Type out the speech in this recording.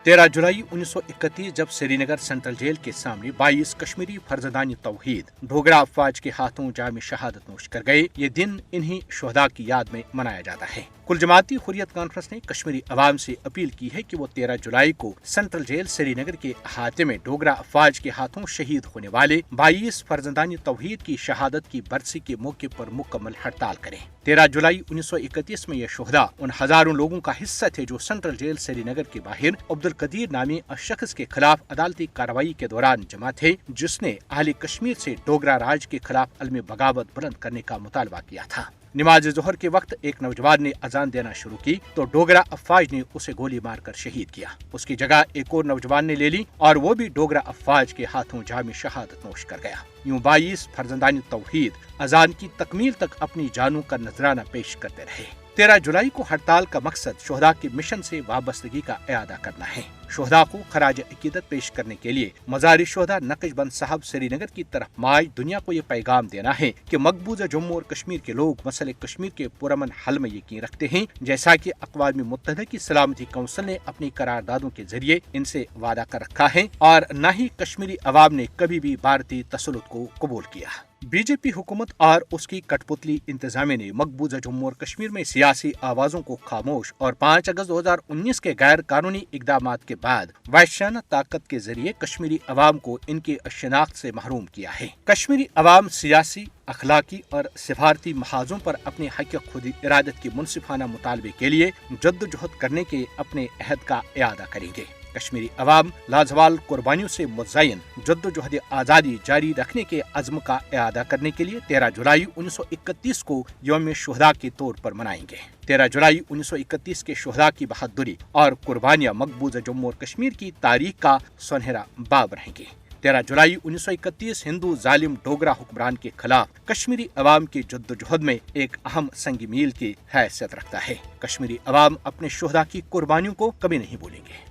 13 जुलाई 1931 जब Srinagar central jail के सामने 22 कश्मीरी फर्जदानी तौहीद डोगरा अफवाज के हाथों जाम शहादत नोश कर गए, ये दिन इन्हीं शहदा की याद में मनाया जाता है। कुल जमाती हुर्रियत कॉन्फ्रेंस ने कश्मीरी अवाम से अपील की है कि वो 13 जुलाई को सेंट्रल जेल श्रीनगर के अहाते में डोगरा अफवाज के हाथों शहीद होने वाले 22 फर्जदानी तौहीद की शहादत की बरसी के मौके पर मुकम्मल हड़ताल करें। 13 जुलाई 1931 में ये शोहदा उन हजारों लोगों का हिस्सा थे जो सेंट्रल जेल श्रीनगर के बाहर अब्दुल कदीर नामी शख्स के खिलाफ अदालती कार्रवाई के दौरान जमा थे, जिसने अहले कश्मीर से डोगरा राज के खिलाफ अलम बगावत बुलंद करने का मुतालबा किया था। नमाज जोहर के वक्त एक नौजवान ने अजान देना शुरू की तो डोगरा अफवाज ने उसे गोली मारकर शहीद किया। उसकी जगह एक और नौजवान ने ले ली और वो भी डोगरा अफवाज के हाथों जाम शहादत नोश कर गया। यूं 22 फर्जंदानी तौहीद अजान की तकमील तक अपनी जानों का नजराना पेश करते रहे। 13 जुलाई को हड़ताल का मकसद शोहदा के मिशन से वाबस्तगी का इयादा करना है। शोहदा को खराज अकीदत पेश करने के लिए मज़ार शोहदा नक्शबंद साहब श्रीनगर की तरफ माज दुनिया को ये पैगाम देना है कि मकबूजा जम्मू और कश्मीर के लोग मसले कश्मीर के पुरअमन हल में यकीन रखते हैं, जैसा कि अक़वाम मुत्तहिदा की सलामती कौंसिल ने अपनी करारदादों के जरिए इनसे वादा कर रखा है और न ही कश्मीरी अवाम ने कभी भी भारतीय तसल्लुत को कबूल किया। बीजेपी हुकूमत और उसकी कठपुतली इंतजामिया ने मकबूजा जम्मू और कश्मीर में सियासी आवाजों को खामोश और 5 अगस्त 2019 के गैर कानूनी इकदामात के बाद वहशाना ताकत के जरिए कश्मीरी अवाम को इनकी शनाख्त से महरूम किया है। कश्मीरी अवाम सियासी, अखलाकी और सिफारती महाजों पर अपने हक खुद इरादत की मुनसिफाना मुतालबे के लिए जद्दोजहद करने के अपने अहद का इयादा करेंगे। कश्मीरी अवाम लाजवाल कुर्बानियों से मुज़य्यन जद्दोजहद आज़ादी जारी रखने के अज़्म का इयादा करने के लिए 13 जुलाई 1931 को यौम शुहदा के तौर पर मनाएंगे। 13 जुलाई 1931 के शुहदा की बहादुरी और कुर्बानियाँ मकबूजा जम्मू और कश्मीर की तारीख का सुनहरा बाब रहेंगी। 13 जुलाई 1931 हिंदू जालिम डोगरा हुक्मरान के खिलाफ कश्मीरी अवाम की जद्दोजहद में एक अहम संग मील की हैसियत रखता है। कश्मीरी अवाम अपने शुहदा की कुर्बानियों को कभी नहीं भूलेंगे।